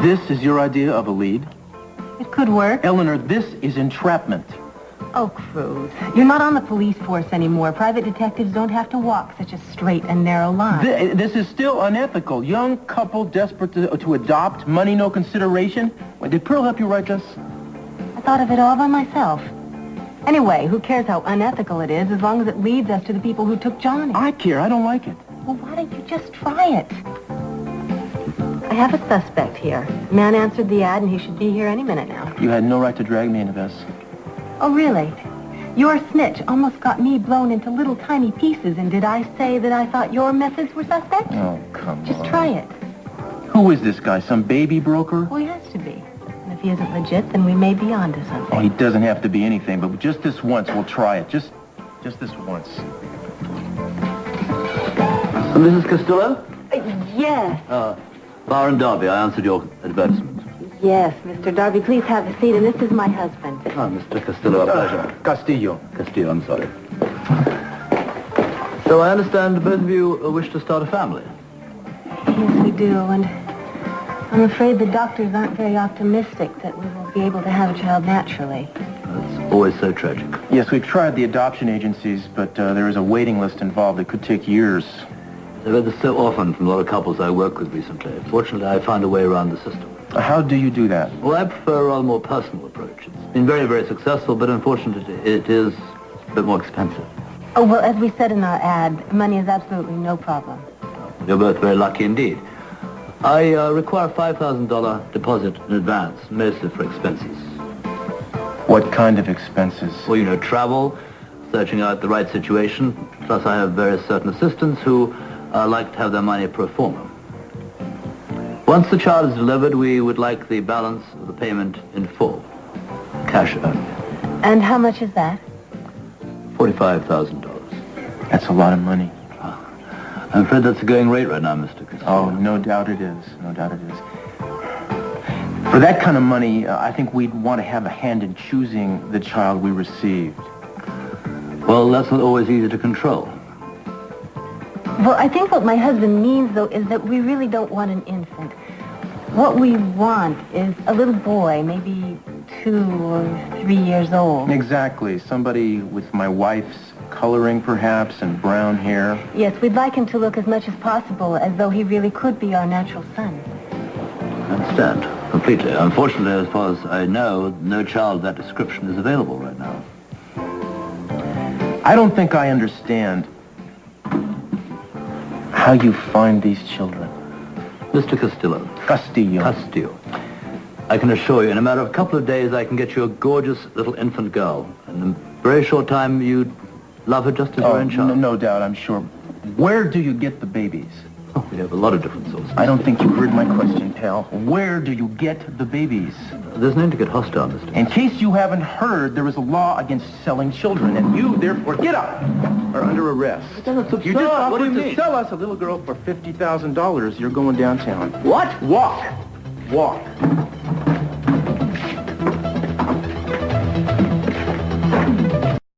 This is your idea of a lead? It could work. Eleanor, this is entrapment. Oh, Cruz, you're not on the police force anymore. Private detectives don't have to walk such a straight and narrow line. This is still unethical. Young couple desperate to adopt, money no consideration. Wait, did Pearl help you write this? I thought of it all by myself. Anyway, who cares how unethical it is as long as it leads us to the people who took Johnny? I care. I don't like it. Well, why don't you just try it? I have a suspect here. The man answered the ad, and he should be here any minute now. You had no right to drag me into this. Oh, really? Your snitch almost got me blown into little tiny pieces, and did I say that I thought your methods were suspect? Oh, come on. Just try it. Who is this guy? Some baby broker? Well, he has to be. And if he isn't legit, then we may be onto something. Oh, he doesn't have to be anything, but just this once, we'll try it. Just this once. Mrs. Costello? Yes. Bar Derby, I answered your advertisement. Yes, Mr. Darby, please have a seat, and this is my husband. Mr. Costello, a pleasure. Castillo. Castillo, I'm sorry. So I understand both of you wish to start a family. Yes, we do, and I'm afraid the doctors aren't very optimistic that we will be able to have a child naturally. It's always so tragic. Yes, we've tried the adoption agencies, but there is a waiting list involved that could take years. I've heard this so often from a lot of couples I work with recently. Fortunately, I found a way around the system. How do you do that? Well, I prefer a rather more personal approach. It's been very, very successful, but unfortunately, it is a bit more expensive. Oh, well, as we said in our ad, money is absolutely no problem. You're both very lucky indeed. I require a $5,000 deposit in advance, mostly for expenses. What kind of expenses? Well, you know, travel, searching out the right situation, plus I have various certain assistants who like to have their money pro forma. Once the child is delivered, we would like the balance of the payment in full, cash only. And how much is that? $45,000. That's a lot of money. I'm afraid that's the going rate right now, Mr. Castillo. Oh, no doubt it is. No doubt it is. For that kind of money, I think we'd want to have a hand in choosing the child we received. Well, that's not always easy to control. Well, I think what my husband means, though, is that we really don't want an infant. What we want is a little boy, maybe 2 or 3 years old. Exactly. Somebody with my wife's coloring, perhaps, and brown hair. Yes, we'd like him to look as much as possible as though he really could be our natural son. I understand completely. Unfortunately, as far as I know, no child of that description is available right now. I don't think I understand how you find these children. Mr. Castillo. Castillo. Castillo. I can assure you, in a matter of a couple of days, I can get you a gorgeous little infant girl. And in a very short time, you'd love her just as your own child. No doubt, I'm sure. Where do you get the babies? Oh, we have a lot of different sources. I don't think you heard my question, pal. Where do you get the babies? There's no need to get hostile, Mr. In case you haven't heard, there is a law against selling children, and you, therefore, get up, are under arrest. That's absurd. You just What do offered you to mean? sell us a little girl for $50,000. You're going downtown. What? Walk. Walk.